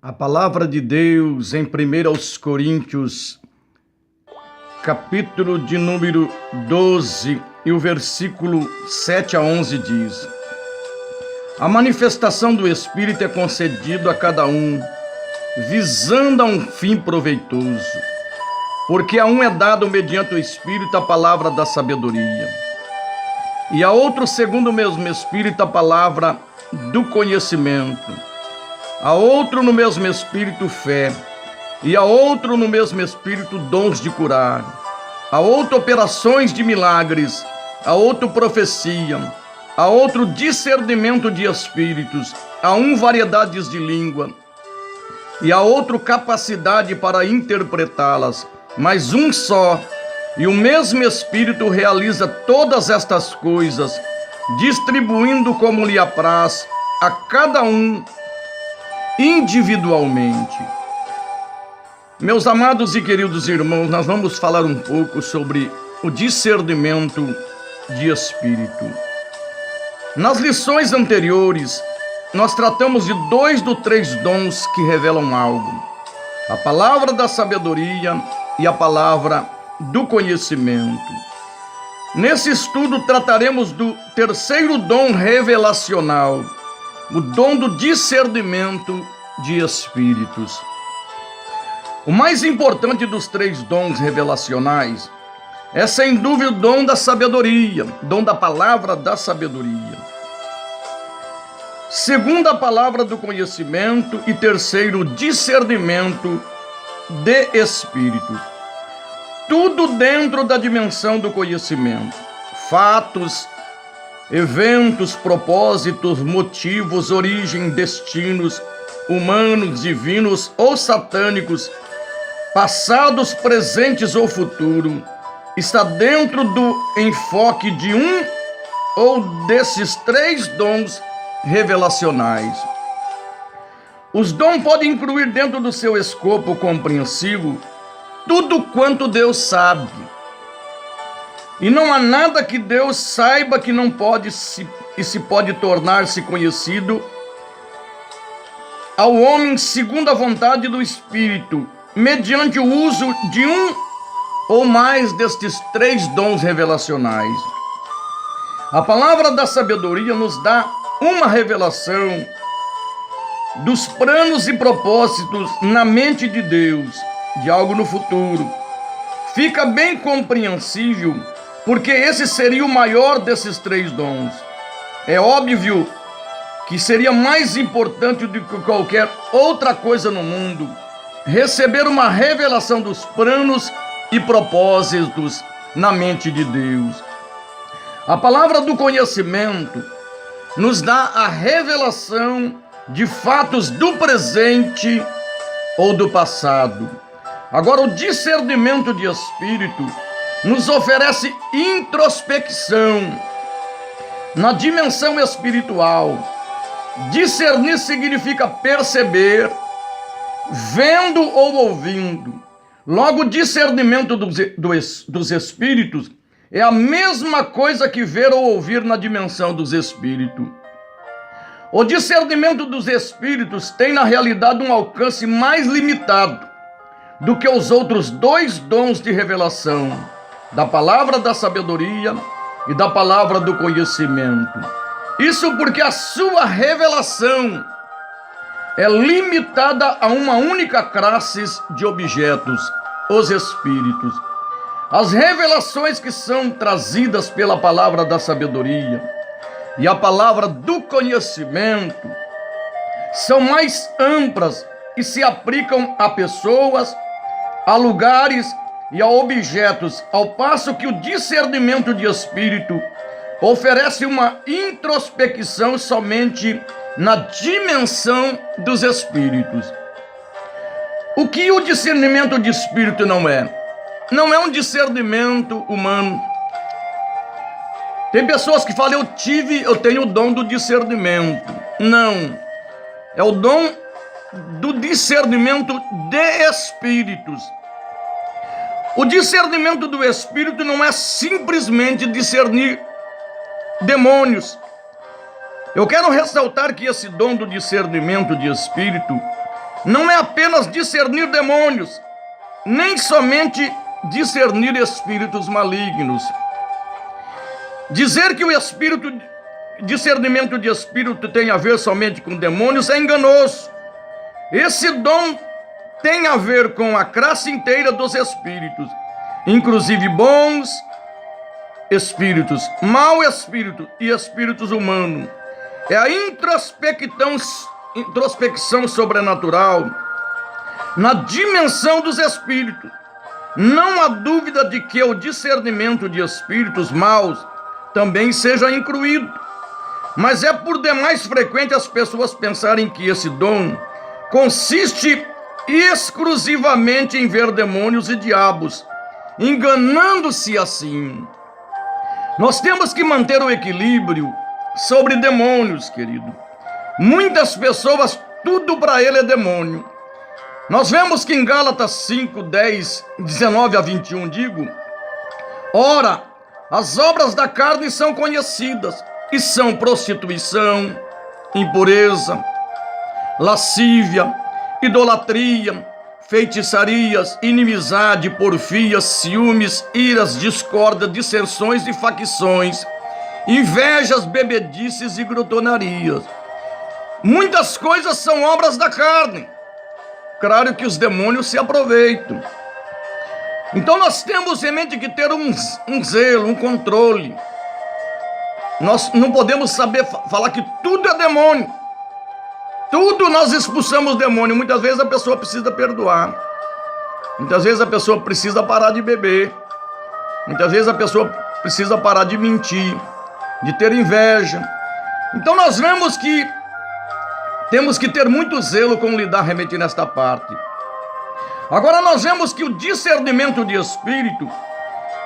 A palavra de Deus em 1 Coríntios, capítulo de número 12, e o versículo 7 a 11 diz: A manifestação do Espírito é concedida a cada um, visando a um fim proveitoso, porque a um é dado mediante o Espírito a palavra da sabedoria, e a outro, segundo o mesmo Espírito, a palavra do conhecimento, a outro no mesmo Espírito fé, e a outro no mesmo Espírito dons de curar, a outro operações de milagres, a outro profecia, a outro discernimento de espíritos, a um variedades de língua, e a outro capacidade para interpretá-las, mas um só, e o mesmo Espírito realiza todas estas coisas, distribuindo como lhe apraz a cada um individualmente. Meus amados e queridos irmãos, nós vamos falar um pouco sobre o discernimento de espírito. Nas lições anteriores, nós tratamos de 2 dos 3 dons que revelam algo: a palavra da sabedoria e a palavra do conhecimento. Nesse estudo trataremos do terceiro dom revelacional, o dom do discernimento de espíritos. O mais importante dos 3 dons revelacionais é, sem dúvida, o dom da sabedoria, dom da palavra da sabedoria. Segundo, a palavra do conhecimento, e terceiro, o discernimento de espíritos. Tudo dentro da dimensão do conhecimento. Fatos, eventos, propósitos, motivos, origem, destinos, humanos, divinos ou satânicos, passados, presentes ou futuro, está dentro do enfoque de um ou desses 3 dons revelacionais. Os dons podem incluir dentro do seu escopo compreensivo tudo quanto Deus sabe. E não há nada que Deus saiba que não pode se pode tornar-se conhecido ao homem segundo a vontade do Espírito, mediante o uso de um ou mais destes 3 dons revelacionais. A palavra da sabedoria nos dá uma revelação dos planos e propósitos na mente de Deus, de algo no futuro. Fica bem compreensível, porque esse seria o maior desses 3 dons. É óbvio que seria mais importante do que qualquer outra coisa no mundo receber uma revelação dos planos e propósitos na mente de Deus. A palavra do conhecimento nos dá a revelação de fatos do presente ou do passado. Agora, o discernimento de espírito nos oferece introspecção na dimensão espiritual. Discernir significa perceber, vendo ou ouvindo. Logo, o discernimento dos espíritos é a mesma coisa que ver ou ouvir na dimensão dos espíritos. O discernimento dos espíritos tem, na realidade, um alcance mais limitado do que os outros 2 dons de revelação, da palavra da sabedoria e da palavra do conhecimento. Isso porque a sua revelação é limitada a uma única classe de objetos, os espíritos. As revelações que são trazidas pela palavra da sabedoria e a palavra do conhecimento são mais amplas e se aplicam a pessoas, a lugares e a objetos, ao passo que o discernimento de espírito oferece uma introspecção somente na dimensão dos espíritos. O que o discernimento de espírito não é? Não é um discernimento humano. Tem pessoas que falam: eu tenho o dom do discernimento. Não. É o dom do discernimento de espíritos. O discernimento do espírito não é simplesmente discernir demônios. Eu quero ressaltar que esse dom do discernimento de espírito não é apenas discernir demônios, nem somente discernir espíritos malignos. Dizer que o discernimento de espírito tem a ver somente com demônios é enganoso. Esse dom tem a ver com a classe inteira dos espíritos, inclusive bons espíritos, mau espírito e espíritos humanos. É a introspecção sobrenatural na dimensão dos espíritos. Não há dúvida de que o discernimento de espíritos maus também seja incluído, mas é por demais frequente as pessoas pensarem que esse dom consiste exclusivamente em ver demônios e diabos, enganando-se assim. Nós temos que manter o equilíbrio sobre demônios, querido. Muitas pessoas, tudo para ele é demônio. Nós vemos que em Gálatas 5, 10, 19 a 21, digo: ora, as obras da carne são conhecidas, e são prostituição, impureza, lascívia, idolatria, feitiçarias, inimizade, porfias, ciúmes, iras, discórdia, dissensões e facções, invejas, bebedices e glutonarias. Muitas coisas são obras da carne. Claro que os demônios se aproveitam. Então nós temos em mente que ter um zelo, um controle. Nós não podemos falar que tudo é demônio. Tudo nós expulsamos demônio. Muitas vezes a pessoa precisa perdoar. Muitas vezes a pessoa precisa parar de beber. Muitas vezes a pessoa precisa parar de mentir, de ter inveja. Então nós vemos que temos que ter muito zelo com lidar realmente nesta parte. Agora nós vemos que o discernimento de espírito,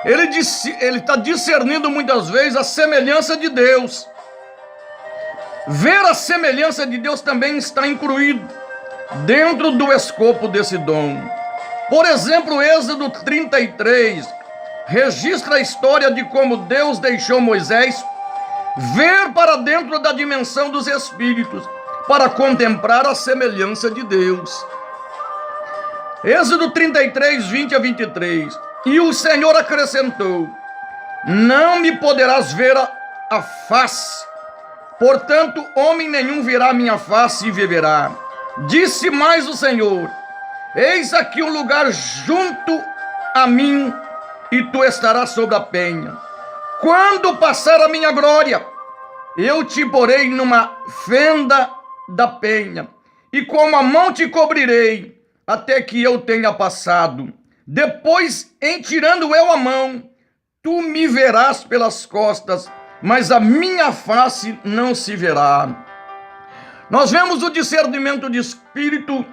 ele está discernindo muitas vezes a semelhança de Deus. Ver a semelhança de Deus também está incluído dentro do escopo desse dom. Por exemplo, Êxodo 33 registra a história de como Deus deixou Moisés ver para dentro da dimensão dos espíritos, para contemplar a semelhança de Deus. Êxodo 33, 20 a 23. E o Senhor acrescentou: não me poderás ver a face, portanto homem nenhum verá minha face e viverá. Disse mais o Senhor: eis aqui um lugar junto a mim, e tu estarás sobre a penha. Quando passar a minha glória, eu te porei numa fenda da penha, e com a mão te cobrirei, até que eu tenha passado. Depois, em tirando eu a mão, tu me verás pelas costas, mas a minha face não se verá. Nós vemos o discernimento de espírito,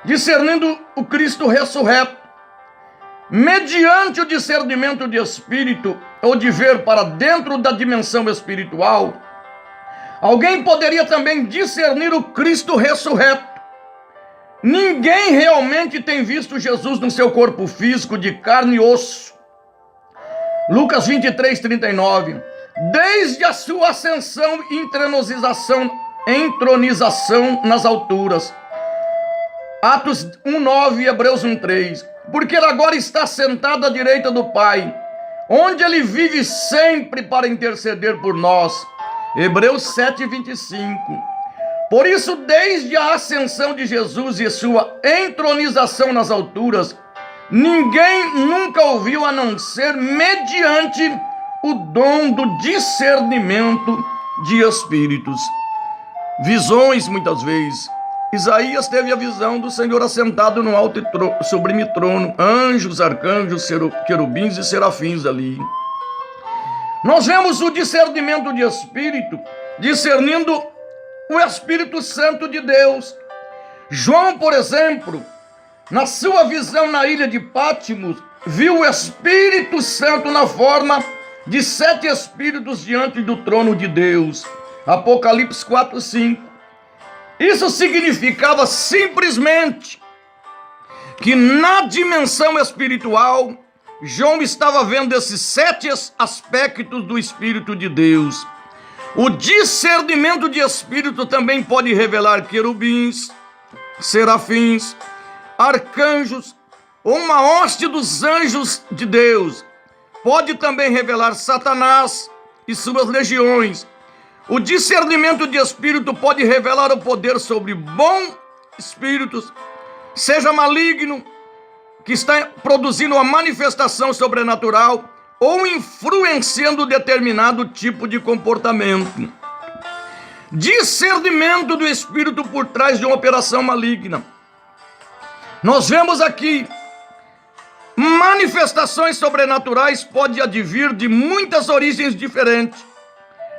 discernindo o Cristo ressurreto. Mediante o discernimento de espírito, ou de ver para dentro da dimensão espiritual, alguém poderia também discernir o Cristo ressurreto. Ninguém realmente tem visto Jesus no seu corpo físico de carne e osso. Lucas 23, 39. Desde a sua ascensão e entronização nas alturas. Atos 1:9 e Hebreus 1:3. Porque ele agora está sentado à direita do Pai, onde ele vive sempre para interceder por nós. Hebreus 7:25. Por isso, desde a ascensão de Jesus e sua entronização nas alturas, ninguém nunca ouviu a não ser mediante o dom do discernimento de espíritos. Visões, muitas vezes. Isaías teve a visão do Senhor assentado no alto e sublime trono, anjos, arcanjos, querubins e serafins ali. Nós vemos o discernimento de espírito, discernindo o Espírito Santo de Deus. João, por exemplo, na sua visão na ilha de Pátimos, viu o Espírito Santo na forma de 7 espíritos diante do trono de Deus. Apocalipse 4:5. Isso significava simplesmente que na dimensão espiritual, João estava vendo esses 7 aspectos do Espírito de Deus. O discernimento de espírito também pode revelar querubins, serafins, arcanjos ou uma hoste dos anjos de Deus. Pode também revelar Satanás e suas legiões. O discernimento de espírito pode revelar o poder sobre bons espíritos, seja maligno, que está produzindo uma manifestação sobrenatural ou influenciando determinado tipo de comportamento. Discernimento do espírito por trás de uma operação maligna. Nós vemos aqui manifestações sobrenaturais podem advir de muitas origens diferentes.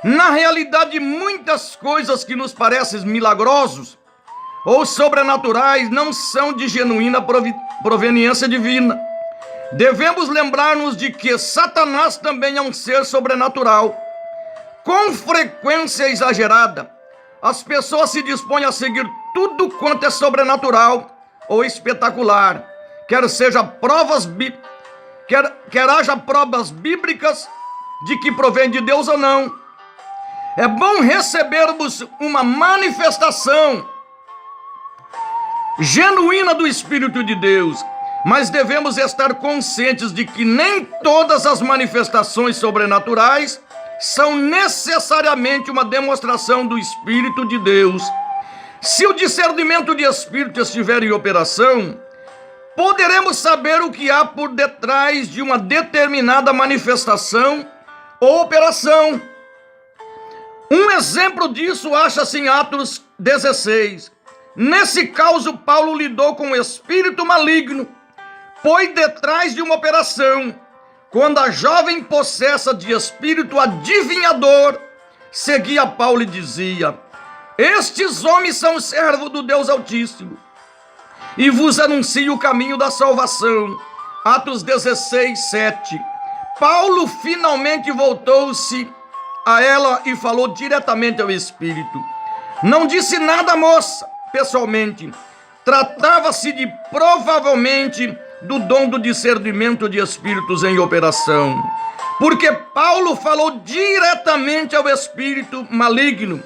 Na realidade, muitas coisas que nos parecem milagrosos ou sobrenaturais não são de genuína proveniência divina. Devemos lembrar-nos de que Satanás também é um ser sobrenatural. Com frequência exagerada, as pessoas se dispõem a seguir tudo quanto é sobrenatural ou espetacular, quer haja provas bíblicas de que provém de Deus ou não. É bom recebermos uma manifestação genuína do Espírito de Deus, mas devemos estar conscientes de que nem todas as manifestações sobrenaturais são necessariamente uma demonstração do Espírito de Deus. Se o discernimento de espírito estiver em operação, poderemos saber o que há por detrás de uma determinada manifestação ou operação. Um exemplo disso acha-se em Atos 16. Nesse caso, Paulo lidou com o espírito maligno, pois detrás de uma operação, quando a jovem possessa de espírito adivinhador seguia Paulo e dizia: estes homens são servos do Deus Altíssimo e vos anuncio o caminho da salvação. Atos 16, 7. Paulo finalmente voltou-se a ela e falou diretamente ao espírito. Não disse nada à moça pessoalmente. Tratava-se de provavelmente do dom do discernimento de espíritos em operação, porque Paulo falou diretamente ao espírito maligno.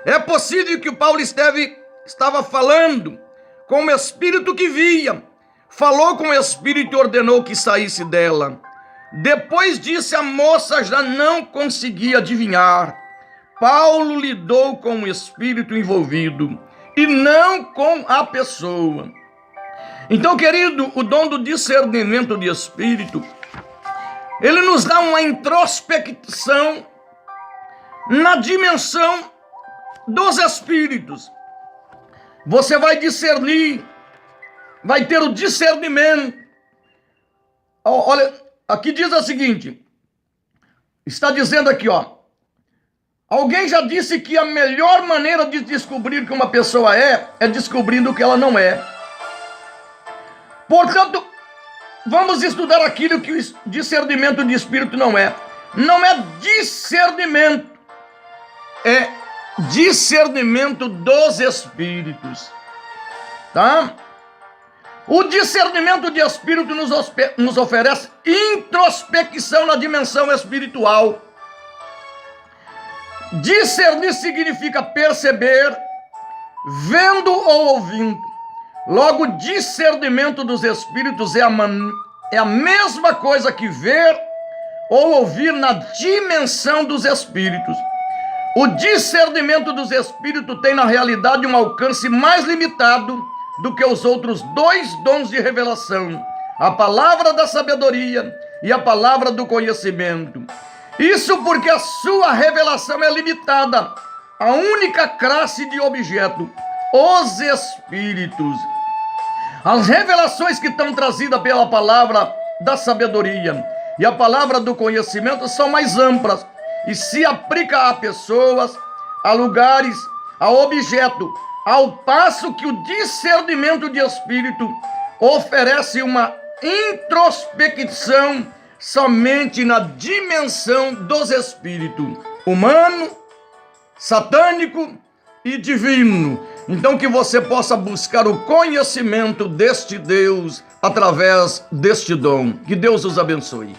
É possível que o Paulo estava falando com o espírito que via, falou com o espírito e ordenou que saísse dela. Depois disso, a moça já não conseguia adivinhar. Paulo lidou com o espírito envolvido e não com a pessoa. Então, querido, o dom do discernimento de espírito, ele nos dá uma introspecção na dimensão dos espíritos. Você vai discernir, vai ter o discernimento. Olha, aqui diz o seguinte, está dizendo aqui, alguém já disse que a melhor maneira de descobrir que uma pessoa é descobrindo o que ela não é. Portanto, vamos estudar aquilo que o discernimento de espírito não é. Não é discernimento, é discernimento dos espíritos, tá? O discernimento de espírito nos oferece introspecção na dimensão espiritual. Discernir significa perceber, vendo ou ouvindo. Logo, discernimento dos espíritos é a mesma coisa que ver ou ouvir na dimensão dos espíritos. O discernimento dos espíritos tem na realidade um alcance mais limitado do que os outros dois dons de revelação, a palavra da sabedoria e a palavra do conhecimento. Isso porque a sua revelação é limitada à única classe de objeto, os espíritos. As revelações que estão trazidas pela palavra da sabedoria e a palavra do conhecimento são mais amplas e se aplica a pessoas, a lugares, a objeto, ao passo que o discernimento de espírito oferece uma introspecção somente na dimensão dos espíritos, humano, satânico e divino. Então que você possa buscar o conhecimento deste Deus através deste dom. Que Deus os abençoe.